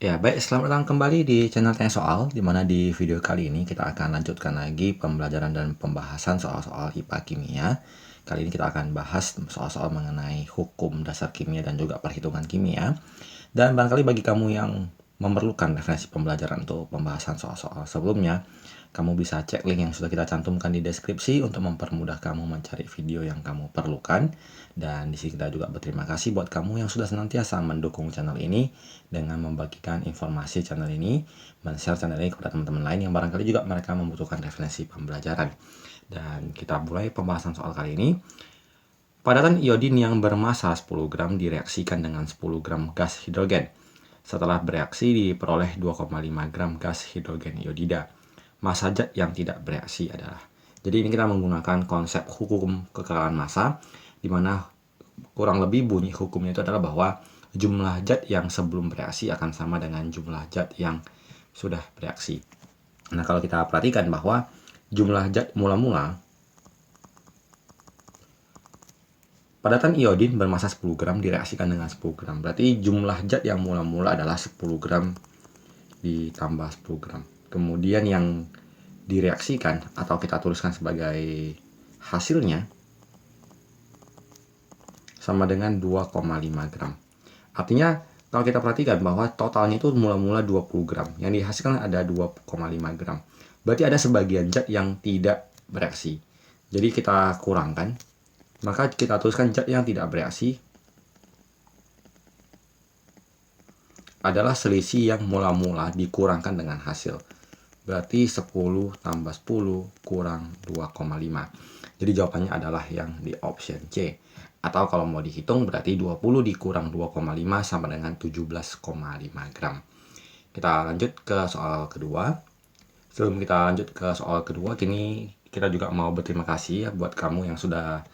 Ya, baik, selamat datang kembali di channel Tanya Soal, di mana di video kali ini kita akan lanjutkan lagi pembelajaran dan pembahasan soal-soal IPA Kimia. Kali ini kita akan bahas soal-soal mengenai hukum dasar kimia dan juga perhitungan kimia. Dan barangkali bagi kamu yang memerlukan referensi pembelajaran untuk pembahasan soal-soal sebelumnya, kamu bisa cek link yang sudah kita cantumkan di deskripsi untuk mempermudah kamu mencari video yang kamu perlukan. Dan di sini kita juga berterima kasih buat kamu yang sudah senantiasa mendukung channel ini dengan membagikan informasi channel ini, men-share channel ini kepada teman-teman lain yang barangkali juga mereka membutuhkan referensi pembelajaran. Dan kita mulai pembahasan soal kali ini. Padatan iodin yang bermassa 10 gram direaksikan dengan 10 gram gas hidrogen. Setelah bereaksi diperoleh 2,5 gram gas hidrogen iodida. Massa zat yang tidak bereaksi adalah. Jadi ini kita menggunakan konsep hukum kekeralan massa, di mana kurang lebih bunyi hukumnya itu adalah bahwa jumlah zat yang sebelum bereaksi akan sama dengan jumlah zat yang sudah bereaksi. Nah, kalau kita perhatikan bahwa jumlah zat mula-mula padatan iodin bermassa 10 gram direaksikan dengan 10 gram. Berarti jumlah zat yang mula-mula adalah 10 gram ditambah 10 gram. Kemudian yang direaksikan atau kita tuliskan sebagai hasilnya sama dengan 2,5 gram. Artinya kalau kita perhatikan bahwa totalnya itu mula-mula 20 gram. Yang dihasilkan ada 2,5 gram. Berarti ada sebagian zat yang tidak bereaksi. Jadi kita kurangkan. Maka kita tuliskan zat yang tidak bereaksi adalah selisih yang mula-mula dikurangkan dengan hasil. Berarti 10 tambah 10 kurang 2,5. Jadi jawabannya adalah yang di option C. Atau kalau mau dihitung berarti 20 dikurang 2,5 sama dengan 17,5 gram. Kita lanjut ke soal kedua. Sebelum kita lanjut ke soal kedua, kini kita juga mau berterima kasih ya buat kamu yang sudah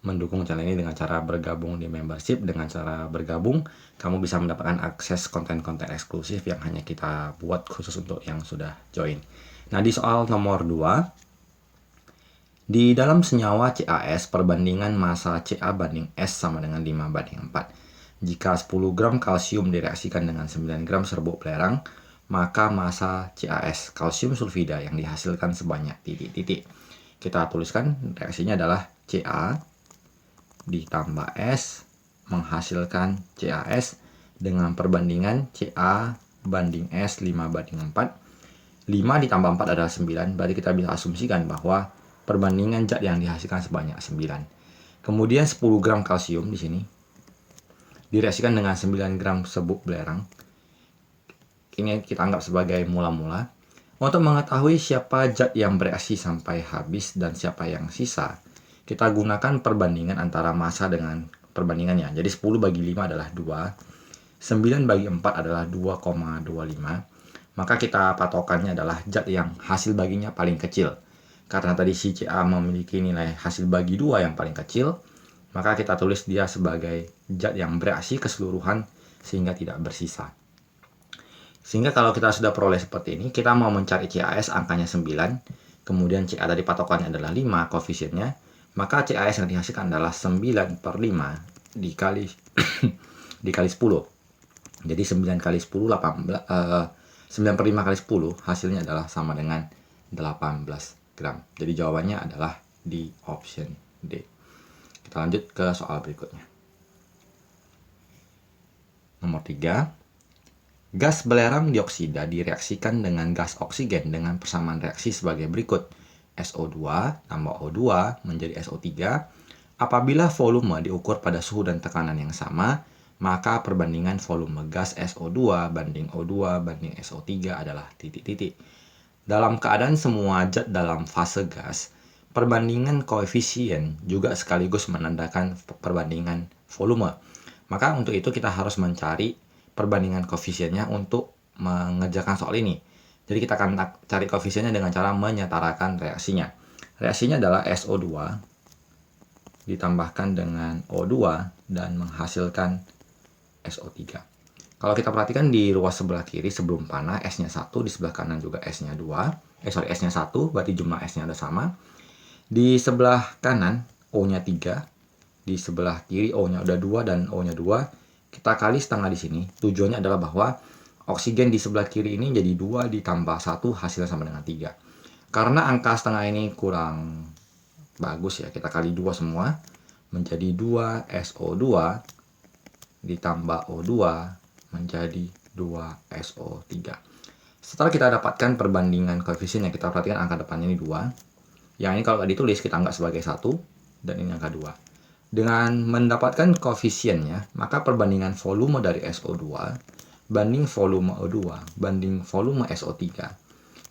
mendukung channel ini dengan cara bergabung di membership. Dengan cara bergabung, kamu bisa mendapatkan akses konten-konten eksklusif yang hanya kita buat khusus untuk yang sudah join. Nah, di soal nomor 2, di dalam senyawa CaS, perbandingan massa Ca banding S sama dengan 5 banding 4. Jika 10 gram kalsium direaksikan dengan 9 gram serbuk belerang, maka massa CaS, kalsium sulfida, yang dihasilkan sebanyak titik-titik. Kita tuliskan reaksinya adalah Ca ditambah S menghasilkan CaS dengan perbandingan Ca banding S 5 banding 4. 5 ditambah 4 adalah 9, berarti kita bisa asumsikan bahwa perbandingan zat yang dihasilkan sebanyak 9. Kemudian 10 gram kalsium di sini direaksikan dengan 9 gram serbuk belerang. Ini kita anggap sebagai mula-mula. Untuk mengetahui siapa zat yang bereaksi sampai habis dan siapa yang sisa, kita gunakan perbandingan antara massa dengan perbandingannya. Jadi 10 bagi 5 adalah 2. 9 bagi 4 adalah 2,25. Maka kita patokannya adalah zat yang hasil baginya paling kecil. Karena tadi si Ca memiliki nilai hasil bagi 2 yang paling kecil, maka kita tulis dia sebagai zat yang bereaksi keseluruhan sehingga tidak bersisa. Sehingga kalau kita sudah peroleh seperti ini, kita mau mencari CaS angkanya 9, kemudian Ca tadi patokannya adalah 5 koefisiennya, maka CaS yang dihasilkan adalah 9 per 5 dikali dikali 10. Jadi 9 kali 10 9 per 5 kali 10 hasilnya adalah sama dengan 18 gram. Jadi jawabannya adalah di option D. Kita lanjut ke soal berikutnya. Nomor 3. Gas belerang dioksida direaksikan dengan gas oksigen dengan persamaan reaksi sebagai berikut. SO2 tambah O2 menjadi SO3. Apabila volume diukur pada suhu dan tekanan yang sama, maka perbandingan volume gas SO2 banding O2 banding SO3 adalah titik-titik. Dalam keadaan semua zat dalam fase gas, perbandingan koefisien juga sekaligus menandakan perbandingan volume. Maka untuk itu kita harus mencari perbandingan koefisiennya untuk mengerjakan soal ini. Jadi kita akan cari koefisiennya dengan cara menyetarakan reaksinya. Reaksinya adalah SO2 ditambahkan dengan O2 dan menghasilkan SO3. Kalau kita perhatikan di ruas sebelah kiri sebelum panah, S-nya 1, di sebelah kanan juga S-nya 2. S-nya 1, berarti jumlah S-nya ada sama. Di sebelah kanan O-nya 3, di sebelah kiri O-nya udah 2 dan O-nya 2. Kita kali setengah di sini. Tujuannya adalah bahwa Oksigen di sebelah kiri ini jadi 2 ditambah 1 hasilnya sama dengan 3. Karena angka setengah ini kurang bagus ya, kita kali 2 semua. Menjadi 2 SO2 ditambah O2 menjadi 2 SO3. Setelah kita dapatkan perbandingan koefisiennya, kita perhatikan angka depannya ini 2. Yang ini kalau nggak ditulis, kita anggap sebagai 1. Dan ini angka 2. Dengan mendapatkan koefisiennya, maka perbandingan volume dari SO2 banding volume O2 banding volume SO3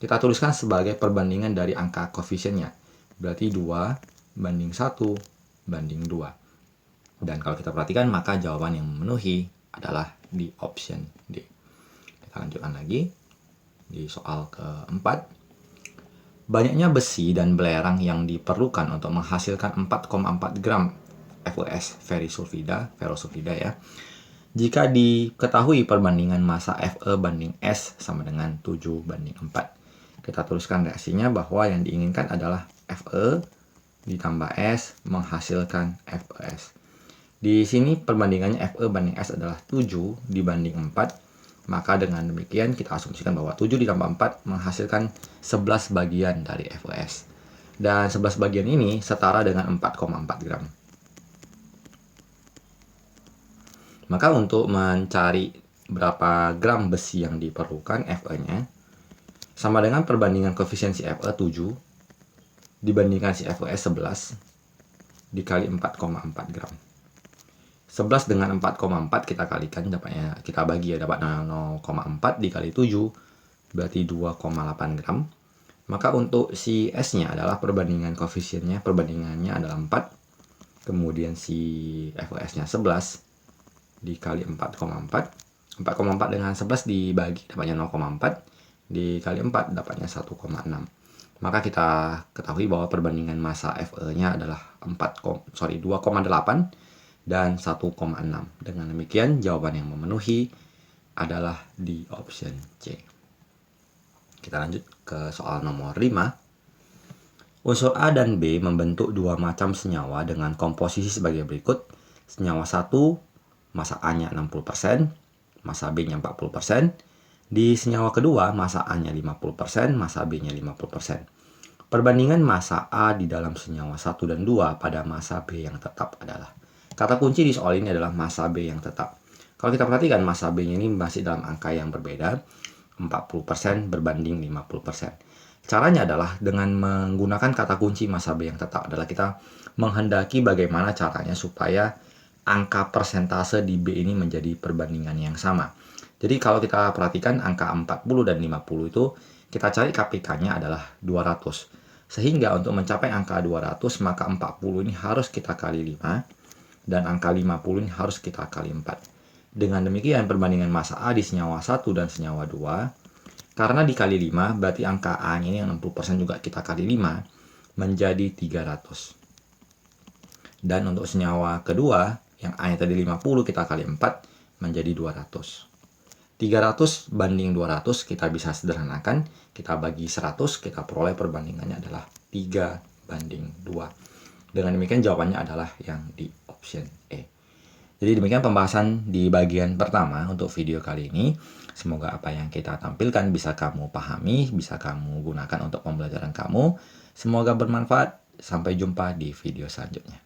kita tuliskan sebagai perbandingan dari angka koefisiennya. Berarti 2 banding 1 banding 2. Dan kalau kita perhatikan, maka jawaban yang memenuhi adalah di option D. Kita lanjutkan lagi di soal keempat. Banyaknya besi dan belerang yang diperlukan untuk menghasilkan 4,4 gram FeS ferrosulfida ya. Jika diketahui perbandingan massa Fe banding S sama dengan 7 banding 4. Kita tuliskan reaksinya bahwa yang diinginkan adalah Fe ditambah S menghasilkan FeS. Di sini perbandingannya Fe banding S adalah 7 dibanding 4. Maka dengan demikian kita asumsikan bahwa 7 ditambah 4 menghasilkan 11 bagian dari FeS. Dan 11 bagian ini setara dengan 4,4 gram. Maka untuk mencari berapa gram besi yang diperlukan Fe-nya sama dengan perbandingan koefisiensi Fe 7 dibandingkan si FeS 11 dikali 4,4 gram. 11 dengan 4,4 kita kalikan, dapatnya kita bagi ya, dapat 0,4 dikali 7 berarti 2,8 gram. Maka untuk si S-nya adalah perbandingan koefisiennya, perbandingannya adalah 4. Kemudian si FeS-nya 11 dikali 4,4. 4,4 dengan 11 dibagi dapatnya 0,4. Dikali 4 dapatnya 1,6. Maka kita ketahui bahwa perbandingan massa Fe-nya adalah 2,8 dan 1,6. Dengan demikian jawaban yang memenuhi adalah di option C. Kita lanjut ke soal nomor 5. Unsur A dan B membentuk dua macam senyawa dengan komposisi sebagai berikut. Senyawa 1 massa A-nya 60%, massa B-nya 40%. Di senyawa kedua, massa A-nya 50%, massa B-nya 50%. Perbandingan massa A di dalam senyawa 1 dan 2 pada massa B yang tetap adalah. Kata kunci di soal ini adalah massa B yang tetap. Kalau kita perhatikan, massa B-nya ini masih dalam angka yang berbeda, 40% berbanding 50%. Caranya adalah dengan menggunakan kata kunci massa B yang tetap adalah kita menghendaki bagaimana caranya supaya angka persentase di B ini menjadi perbandingan yang sama. Jadi kalau kita perhatikan angka 40 dan 50 itu kita cari KPK-nya adalah 200. Sehingga untuk mencapai angka 200 maka 40 ini harus kita kali 5 dan angka 50 ini harus kita kali 4. Dengan demikian perbandingan massa A di senyawa 1 dan senyawa 2 karena dikali 5 berarti angka A-nya ini yang 60% juga kita kali 5 menjadi 300. Dan untuk senyawa kedua yang A-nya tadi 50 kita kali 4 menjadi 200. 300 banding 200 kita bisa sederhanakan. Kita bagi 100, kita peroleh perbandingannya adalah 3 banding 2. Dengan demikian jawabannya adalah yang di option E. Jadi demikian pembahasan di bagian pertama untuk video kali ini. Semoga apa yang kita tampilkan bisa kamu pahami, bisa kamu gunakan untuk pembelajaran kamu. Semoga bermanfaat. Sampai jumpa di video selanjutnya.